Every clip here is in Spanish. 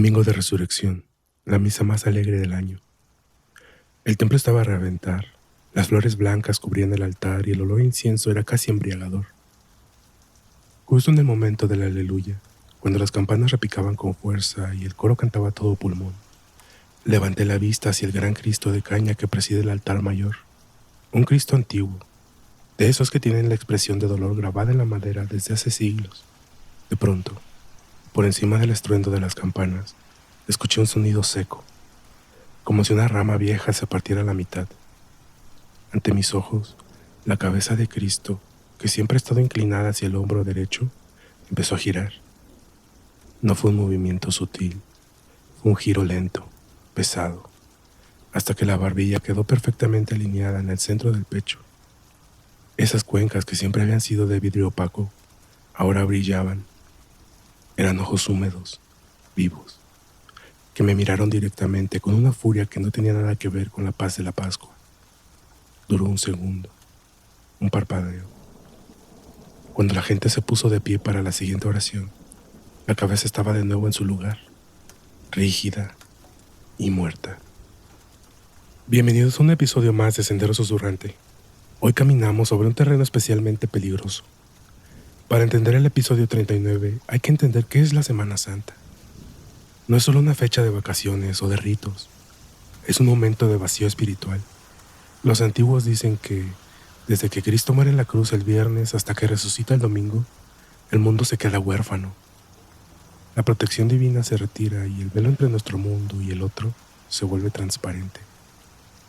Domingo de Resurrección, la misa más alegre del año. El templo estaba a reventar, las flores blancas cubrían el altar y el olor a incienso era casi embriagador. Justo en el momento del aleluya, cuando las campanas repicaban con fuerza y el coro cantaba a todo pulmón, levanté la vista hacia el gran Cristo de caña que preside el altar mayor, un Cristo antiguo, de esos que tienen la expresión de dolor grabada en la madera desde hace siglos. De pronto, por encima del estruendo de las campanas, escuché un sonido seco, como si una rama vieja se partiera a la mitad. Ante mis ojos, la cabeza de Cristo, que siempre ha estado inclinada hacia el hombro derecho, empezó a girar. No fue un movimiento sutil, fue un giro lento, pesado, hasta que la barbilla quedó perfectamente alineada en el centro del pecho. Esas cuencas que siempre habían sido de vidrio opaco, ahora brillaban. Eran ojos húmedos, vivos, que me miraron directamente con una furia que no tenía nada que ver con la paz de la Pascua. Duró un segundo, un parpadeo. Cuando la gente se puso de pie para la siguiente oración, la cabeza estaba de nuevo en su lugar, rígida y muerta. Bienvenidos a un episodio más de Sendero Susurrante. Hoy caminamos sobre un terreno especialmente peligroso. Para entender el episodio 39, hay que entender qué es la Semana Santa. No es solo una fecha de vacaciones o de ritos, es un momento de vacío espiritual. Los antiguos dicen que, desde que Cristo muere en la cruz el viernes hasta que resucita el domingo, el mundo se queda huérfano. La protección divina se retira y el velo entre nuestro mundo y el otro se vuelve transparente.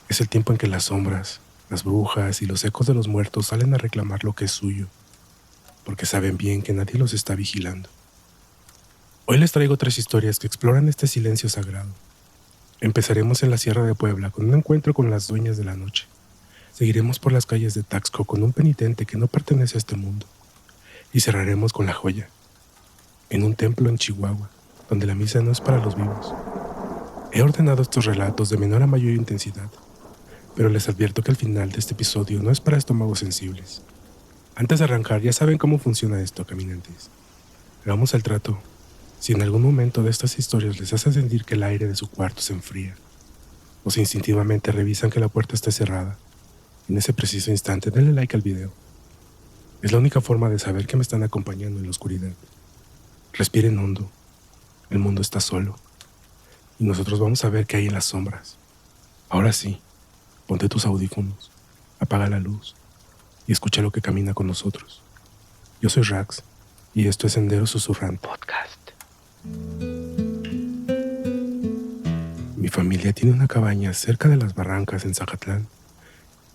Es el tiempo en que las sombras, las brujas y los ecos de los muertos salen a reclamar lo que es suyo, porque saben bien que nadie los está vigilando. Hoy les traigo 3 historias que exploran este silencio sagrado. Empezaremos en la Sierra de Puebla con un encuentro con las dueñas de la noche. Seguiremos por las calles de Taxco con un penitente que no pertenece a este mundo. Y cerraremos con La Joya, en un templo en Chihuahua, donde la misa no es para los vivos. He ordenado estos relatos de menor a mayor intensidad, pero les advierto que el final de este episodio no es para estómagos sensibles. Antes de arrancar, ya saben cómo funciona esto, caminantes. Hagamos el trato. Si en algún momento de estas historias les hace sentir que el aire de su cuarto se enfría, o si instintivamente revisan que la puerta esté cerrada, en ese preciso instante denle like al video. Es la única forma de saber que me están acompañando en la oscuridad. Respiren hondo. El mundo está solo. Y nosotros vamos a ver qué hay en las sombras. Ahora sí, ponte tus audífonos, apaga la luz y escucha lo que camina con nosotros. Yo soy Rax y esto es Sendero Susurrante Podcast. Mi familia tiene una cabaña cerca de las barrancas en Zacatlán.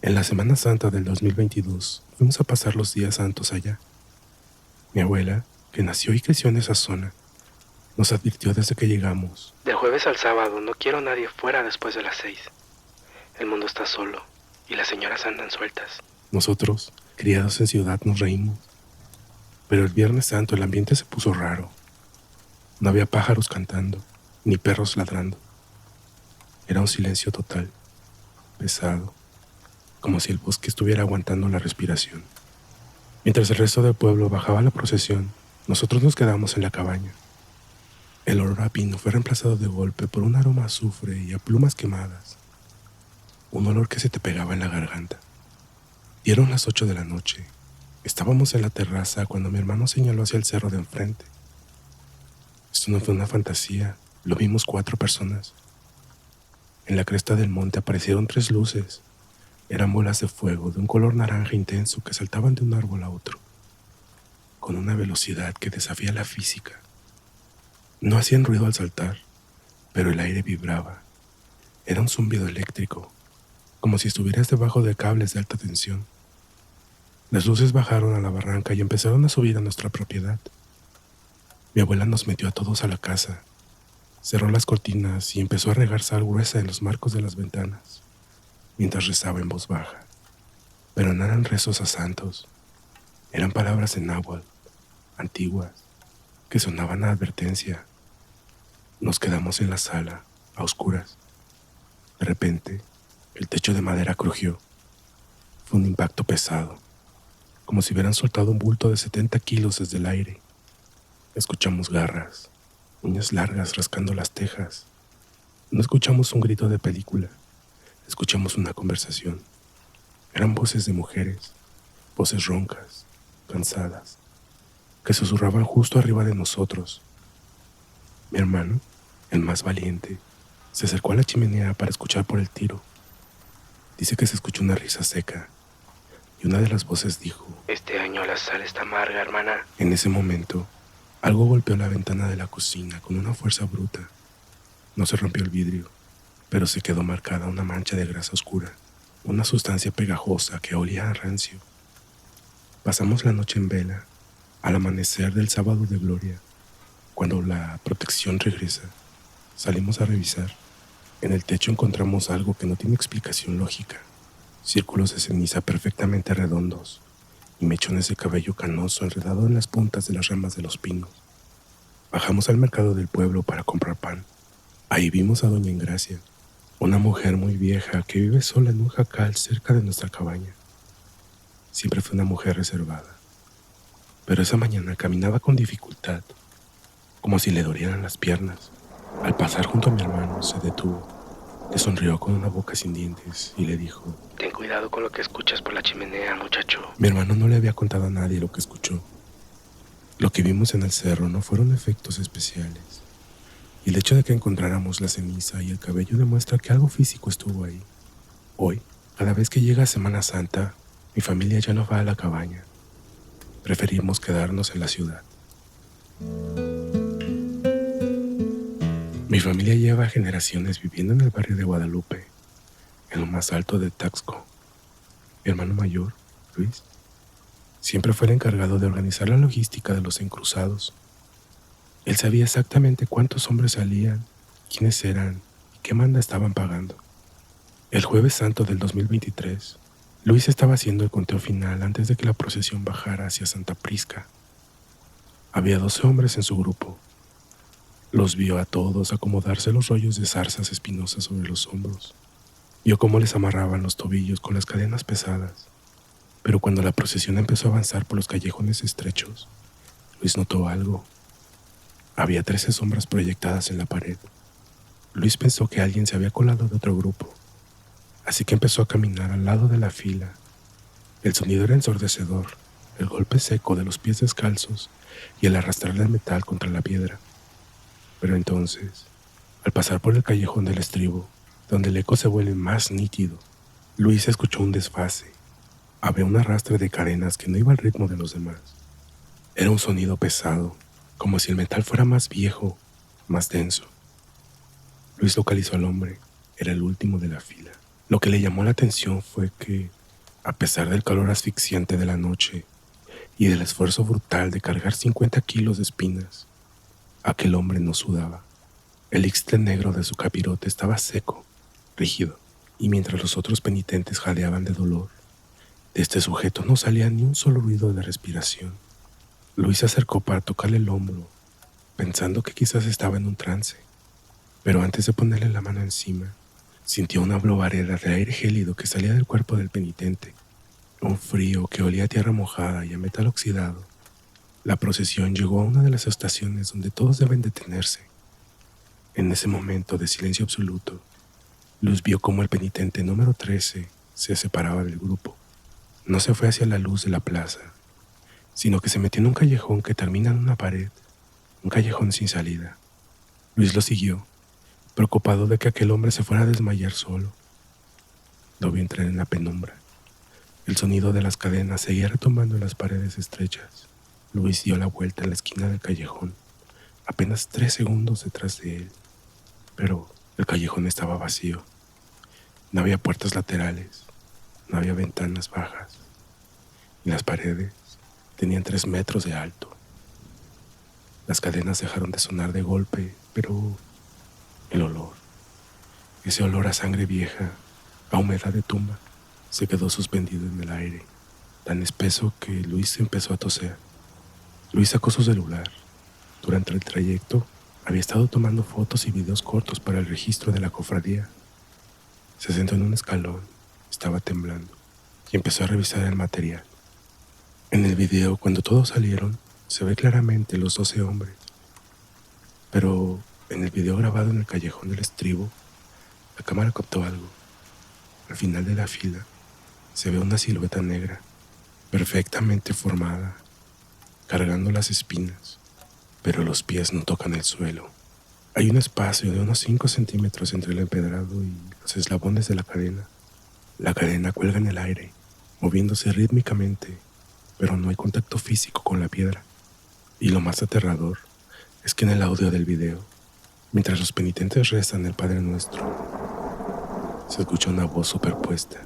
En la Semana Santa del 2022 fuimos a pasar los días santos allá. Mi abuela, que nació y creció en esa zona, nos advirtió desde que llegamos: de jueves al sábado no quiero a nadie fuera después de las 6. El mundo está solo y las señoras andan sueltas. Nosotros, criados en ciudad, nos reímos. Pero el Viernes Santo el ambiente se puso raro. No había pájaros cantando, ni perros ladrando. Era un silencio total, pesado, como si el bosque estuviera aguantando la respiración. Mientras el resto del pueblo bajaba la procesión, nosotros nos quedamos en la cabaña. El olor a pino fue reemplazado de golpe por un aroma a azufre y a plumas quemadas. Un olor que se te pegaba en la garganta. Dieron las 8 de la noche. Estábamos en la terraza cuando mi hermano señaló hacia el cerro de enfrente. Esto no fue una fantasía, lo vimos 4 personas. En la cresta del monte aparecieron 3 luces. Eran bolas de fuego de un color naranja intenso que saltaban de un árbol a otro, con una velocidad que desafía la física. No hacían ruido al saltar, pero el aire vibraba. Era un zumbido eléctrico, como si estuvieras debajo de cables de alta tensión. Las luces bajaron a la barranca y empezaron a subir a nuestra propiedad. Mi abuela nos metió a todos a la casa, cerró las cortinas y empezó a regar sal gruesa en los marcos de las ventanas, mientras rezaba en voz baja. Pero no eran rezos a santos, eran palabras en náhuatl, antiguas, que sonaban a advertencia. Nos quedamos en la sala, a oscuras. De repente, el techo de madera crujió. Fue un impacto pesado, como si hubieran soltado un bulto de 70 kilos desde el aire. Escuchamos garras, uñas largas rascando las tejas. No escuchamos un grito de película, escuchamos una conversación. Eran voces de mujeres, voces roncas, cansadas, que susurraban justo arriba de nosotros. Mi hermano, el más valiente, se acercó a la chimenea para escuchar por el tiro. Dice que se escuchó una risa seca y una de las voces dijo: Este año la sal está amarga, hermana. En ese momento, algo golpeó la ventana de la cocina con una fuerza bruta. No se rompió el vidrio, pero se quedó marcada una mancha de grasa oscura, una sustancia pegajosa que olía a rancio. Pasamos la noche en vela, al amanecer del sábado de gloria. Cuando la protección regresa, salimos a revisar. En el techo encontramos algo que no tiene explicación lógica: círculos de ceniza perfectamente redondos y mechones de cabello canoso enredado en las puntas de las ramas de los pinos. Bajamos al mercado del pueblo para comprar pan. Ahí vimos a doña Engracia, una mujer muy vieja que vive sola en un jacal cerca de nuestra cabaña. Siempre fue una mujer reservada, pero esa mañana caminaba con dificultad, como si le dolieran las piernas. Al pasar junto a mi hermano se detuvo, le sonrió con una boca sin dientes y le dijo: Ten cuidado con lo que escuchas por la chimenea, muchacho. Mi hermano no le había contado a nadie lo que escuchó. Lo que vimos en el cerro no fueron efectos especiales, y el hecho de que encontráramos la ceniza y el cabello demuestra que algo físico estuvo ahí. Hoy, cada vez que llega Semana Santa, mi familia ya no va a la cabaña. Preferimos quedarnos en la ciudad. Mi familia lleva generaciones viviendo en el barrio de Guadalupe, en lo más alto de Taxco. Mi hermano mayor, Luis, siempre fue el encargado de organizar la logística de los encruzados. Él sabía exactamente cuántos hombres salían, quiénes eran y qué manda estaban pagando. El Jueves Santo del 2023, Luis estaba haciendo el conteo final antes de que la procesión bajara hacia Santa Prisca. Había 12 hombres en su grupo. Los vio a todos acomodarse los rollos de zarzas espinosas sobre los hombros. Vio cómo les amarraban los tobillos con las cadenas pesadas. Pero cuando la procesión empezó a avanzar por los callejones estrechos, Luis notó algo. Había 13 sombras proyectadas en la pared. Luis pensó que alguien se había colado de otro grupo, así que empezó a caminar al lado de la fila. El sonido era ensordecedor, el golpe seco de los pies descalzos y el arrastrar del metal contra la piedra. Pero entonces, al pasar por el callejón del estribo, donde el eco se vuelve más nítido, Luis escuchó un desfase. Había un arrastre de cadenas que no iba al ritmo de los demás. Era un sonido pesado, como si el metal fuera más viejo, más denso. Luis localizó al hombre. Era el último de la fila. Lo que le llamó la atención fue que, a pesar del calor asfixiante de la noche y del esfuerzo brutal de cargar 50 kilos de espinas, aquel hombre no sudaba. El ixtle negro de su capirote estaba seco, rígido, y mientras los otros penitentes jadeaban de dolor, de este sujeto no salía ni un solo ruido de respiración. Luis se acercó para tocarle el hombro, pensando que quizás estaba en un trance, pero antes de ponerle la mano encima, sintió una blobareda de aire gélido que salía del cuerpo del penitente, un frío que olía a tierra mojada y a metal oxidado. La procesión llegó a una de las estaciones donde todos deben detenerse. En ese momento de silencio absoluto, Luis vio cómo el penitente número 13 se separaba del grupo. No se fue hacia la luz de la plaza, sino que se metió en un callejón que termina en una pared, un callejón sin salida. Luis lo siguió, preocupado de que aquel hombre se fuera a desmayar solo. Lo vio entrar en la penumbra. El sonido de las cadenas seguía retumbando en las paredes estrechas. Luis dio la vuelta en la esquina del callejón, apenas 3 segundos detrás de él, pero el callejón estaba vacío. No había puertas laterales, no había ventanas bajas, y las paredes tenían 3 metros de alto. Las cadenas dejaron de sonar de golpe, pero el olor, ese olor a sangre vieja, a humedad de tumba, se quedó suspendido en el aire, tan espeso que Luis empezó a toser. Luis sacó su celular. Durante el trayecto había estado tomando fotos y videos cortos para el registro de la cofradía. Se sentó en un escalón, estaba temblando y empezó a revisar el material. En el video, cuando todos salieron, se ve claramente los 12 hombres. Pero en el video grabado en el callejón del estribo, la cámara captó algo. Al final de la fila se ve una silueta negra, perfectamente formada, cargando las espinas, pero los pies no tocan el suelo. Hay un espacio de unos 5 centímetros entre el empedrado y los eslabones de la cadena. La cadena cuelga en el aire, moviéndose rítmicamente, pero no hay contacto físico con la piedra. Y lo más aterrador es que en el audio del video, mientras los penitentes rezan el Padre Nuestro, se escucha una voz superpuesta,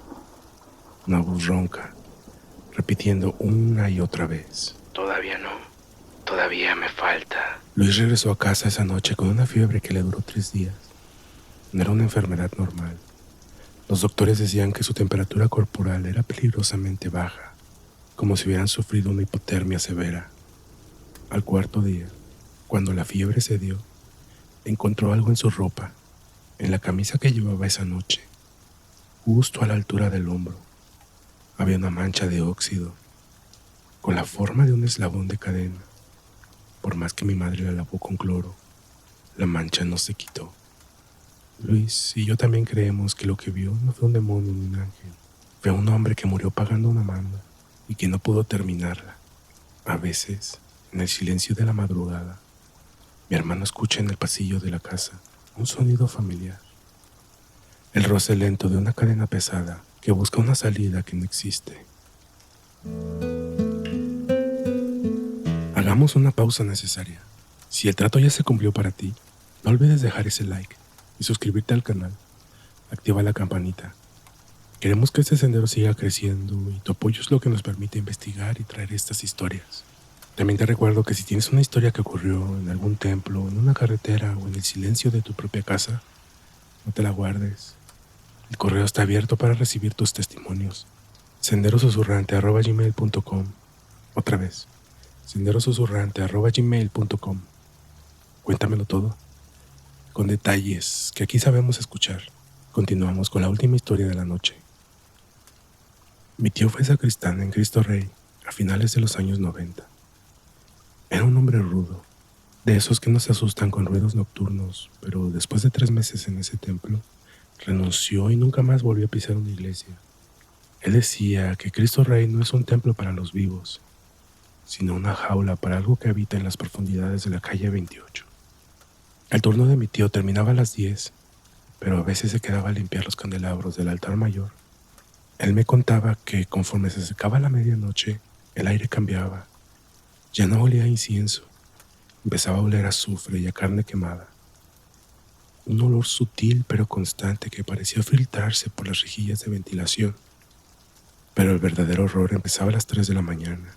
una voz ronca, repitiendo una y otra vez: Todavía no, todavía me falta. Luis regresó a casa esa noche con una fiebre que le duró 3 días. No era una enfermedad normal. Los doctores decían que su temperatura corporal era peligrosamente baja, como si hubieran sufrido una hipotermia severa. Al 4.º día, cuando la fiebre cedió, encontró algo en su ropa, en la camisa que llevaba esa noche. Justo a la altura del hombro, había una mancha de óxido, con la forma de un eslabón de cadena. Por más que mi madre la lavó con cloro, la mancha no se quitó. Luis y yo también creemos que lo que vio no fue un demonio ni un ángel. Fue un hombre que murió pagando una manda y que no pudo terminarla. A veces, en el silencio de la madrugada, mi hermano escucha en el pasillo de la casa un sonido familiar. El roce lento de una cadena pesada que busca una salida que no existe. Hagamos una pausa necesaria. Si el trato ya se cumplió para ti, no olvides dejar ese like y suscribirte al canal. Activa la campanita. Queremos que este sendero siga creciendo y tu apoyo es lo que nos permite investigar y traer estas historias. También te recuerdo que si tienes una historia que ocurrió en algún templo, en una carretera o en el silencio de tu propia casa, no te la guardes. El correo está abierto para recibir tus testimonios. senderosusurrante@gmail.com. Otra vez, senderosusurrante@gmail.com. Cuéntamelo todo, con detalles que aquí sabemos escuchar. Continuamos con la última historia de la noche. Mi tío fue sacristán en Cristo Rey a finales de los años 90. Era un hombre rudo, de esos que no se asustan con ruidos nocturnos, pero después de 3 meses en ese templo, renunció y nunca más volvió a pisar una iglesia. Él decía que Cristo Rey no es un templo para los vivos, sino una jaula para algo que habita en las profundidades de la calle 28. El turno de mi tío terminaba a las 10, pero a veces se quedaba a limpiar los candelabros del altar mayor. Él me contaba que conforme se secaba la medianoche, el aire cambiaba. Ya no olía a incienso, empezaba a oler a azufre y a carne quemada. Un olor sutil pero constante que parecía filtrarse por las rejillas de ventilación. Pero el verdadero horror empezaba a las 3 de la mañana.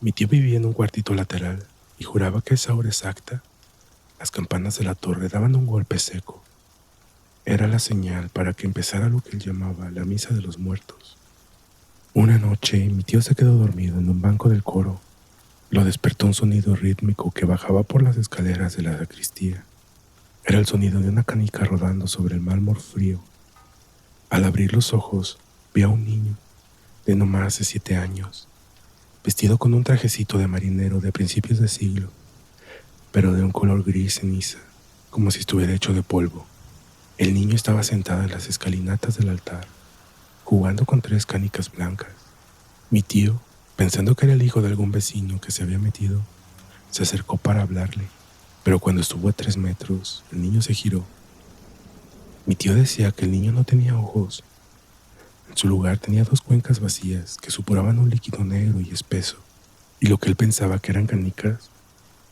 Mi tío vivía en un cuartito lateral y juraba que a esa hora exacta, las campanas de la torre daban un golpe seco. Era la señal para que empezara lo que él llamaba la misa de los muertos. Una noche mi tío se quedó dormido en un banco del coro. Lo despertó un sonido rítmico que bajaba por las escaleras de la sacristía. Era el sonido de una canica rodando sobre el mármol frío. Al abrir los ojos, vi a un niño de no más de 7 años, vestido con un trajecito de marinero de principios de siglo, pero de un color gris ceniza, como si estuviera hecho de polvo. El niño estaba sentado en las escalinatas del altar, jugando con 3 canicas blancas. Mi tío, pensando que era el hijo de algún vecino que se había metido, se acercó para hablarle, pero cuando estuvo a 3 metros, el niño se giró. Mi tío decía que el niño no tenía ojos. En su lugar tenía 2 cuencas vacías que supuraban un líquido negro y espeso, y lo que él pensaba que eran canicas,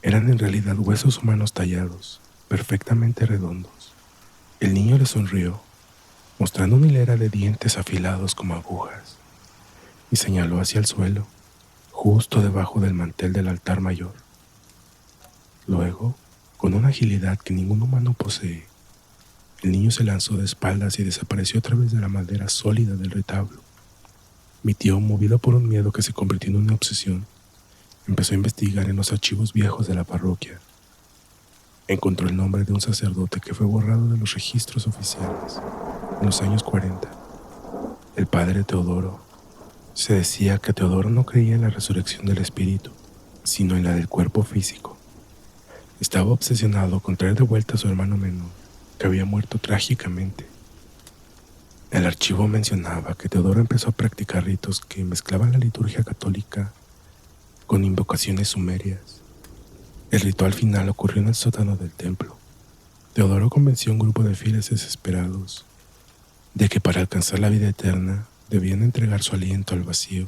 eran en realidad huesos humanos tallados, perfectamente redondos. El niño le sonrió, mostrando una hilera de dientes afilados como agujas, y señaló hacia el suelo, justo debajo del mantel del altar mayor. Luego, con una agilidad que ningún humano posee, el niño se lanzó de espaldas y desapareció a través de la madera sólida del retablo. Mi tío, movido por un miedo que se convirtió en una obsesión, empezó a investigar en los archivos viejos de la parroquia. Encontró el nombre de un sacerdote que fue borrado de los registros oficiales en los años 40, el padre Teodoro. Se decía que Teodoro no creía en la resurrección del espíritu, sino en la del cuerpo físico. Estaba obsesionado con traer de vuelta a su hermano menor, que había muerto trágicamente. El archivo mencionaba que Teodoro empezó a practicar ritos que mezclaban la liturgia católica con invocaciones sumerias. El ritual final ocurrió en el sótano del templo. Teodoro convenció a un grupo de fieles desesperados de que para alcanzar la vida eterna debían entregar su aliento al vacío.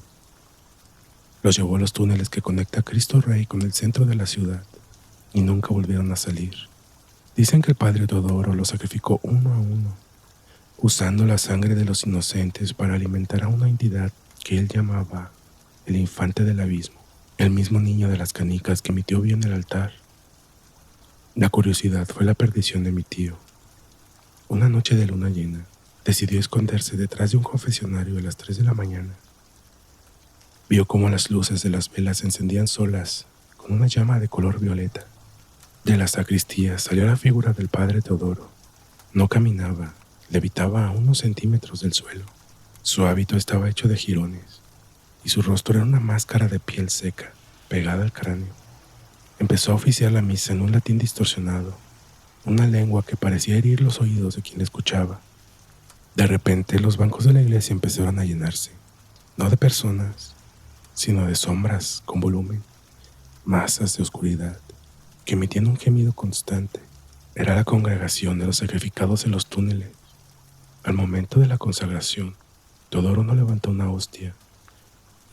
Los llevó a los túneles que conecta a Cristo Rey con el centro de la ciudad y nunca volvieron a salir. Dicen que el padre Teodoro los sacrificó uno a uno, usando la sangre de los inocentes para alimentar a una entidad que él llamaba el infante del abismo, el mismo niño de las canicas que mi tío vio en el altar. La curiosidad fue la perdición de mi tío. Una noche de luna llena, decidió esconderse detrás de un confesionario a las 3 de la mañana. Vio cómo las luces de las velas se encendían solas con una llama de color violeta. De la sacristía salió la figura del padre Teodoro. No caminaba, levitaba a unos centímetros del suelo. Su hábito estaba hecho de jirones y su rostro era una máscara de piel seca, pegada al cráneo. Empezó a oficiar la misa en un latín distorsionado, una lengua que parecía herir los oídos de quien escuchaba. De repente los bancos de la iglesia empezaron a llenarse, no de personas, sino de sombras con volumen, masas de oscuridad que emitían un gemido constante. Era la congregación de los sacrificados en los túneles. Al momento de la consagración, Teodoro no levantó una hostia,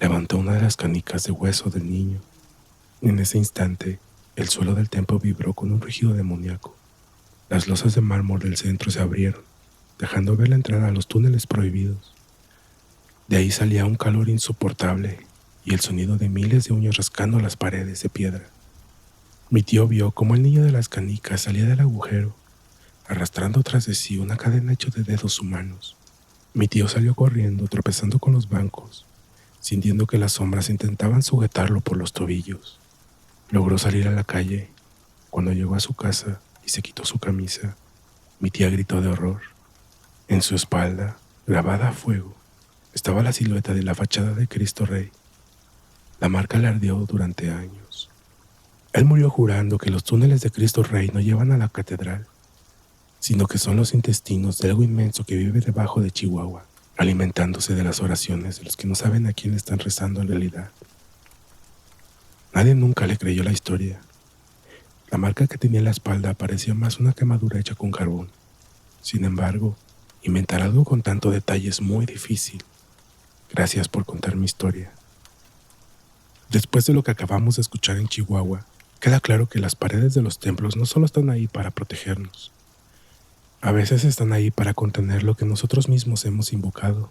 levantó una de las canicas de hueso del niño. En ese instante, el suelo del templo vibró con un rugido demoníaco. Las losas de mármol del centro se abrieron, dejando ver la entrada a los túneles prohibidos. De ahí salía un calor insoportable y el sonido de miles de uñas rascando las paredes de piedra. Mi tío vio cómo el niño de las canicas salía del agujero, arrastrando tras de sí una cadena hecha de dedos humanos. Mi tío salió corriendo, tropezando con los bancos, sintiendo que las sombras intentaban sujetarlo por los tobillos. Logró salir a la calle. Cuando llegó a su casa y se quitó su camisa, mi tía gritó de horror. En su espalda, grabada a fuego, estaba la silueta de la fachada de Cristo Rey. La marca le ardió durante años. Él murió jurando que los túneles de Cristo Rey no llevan a la catedral, sino que son los intestinos de algo inmenso que vive debajo de Chihuahua, alimentándose de las oraciones de los que no saben a quién le están rezando en realidad. Nadie nunca le creyó la historia. La marca que tenía en la espalda parecía más una quemadura hecha con carbón. Sin embargo, inventar algo con tanto detalle es muy difícil. Gracias por contar mi historia. Después de lo que acabamos de escuchar en Chihuahua, queda claro que las paredes de los templos no solo están ahí para protegernos. A veces están ahí para contener lo que nosotros mismos hemos invocado.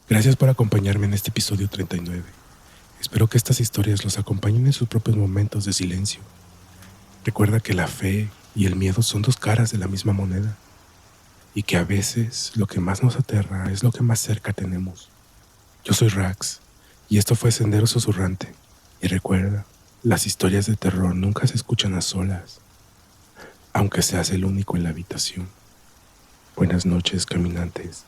Gracias por acompañarme en este episodio 39. Espero que estas historias los acompañen en sus propios momentos de silencio. Recuerda que la fe y el miedo son dos caras de la misma moneda, y que a veces lo que más nos aterra es lo que más cerca tenemos. Yo soy Rax, y esto fue Sendero Susurrante. Y recuerda, las historias de terror nunca se escuchan a solas, aunque seas el único en la habitación. Buenas noches, caminantes.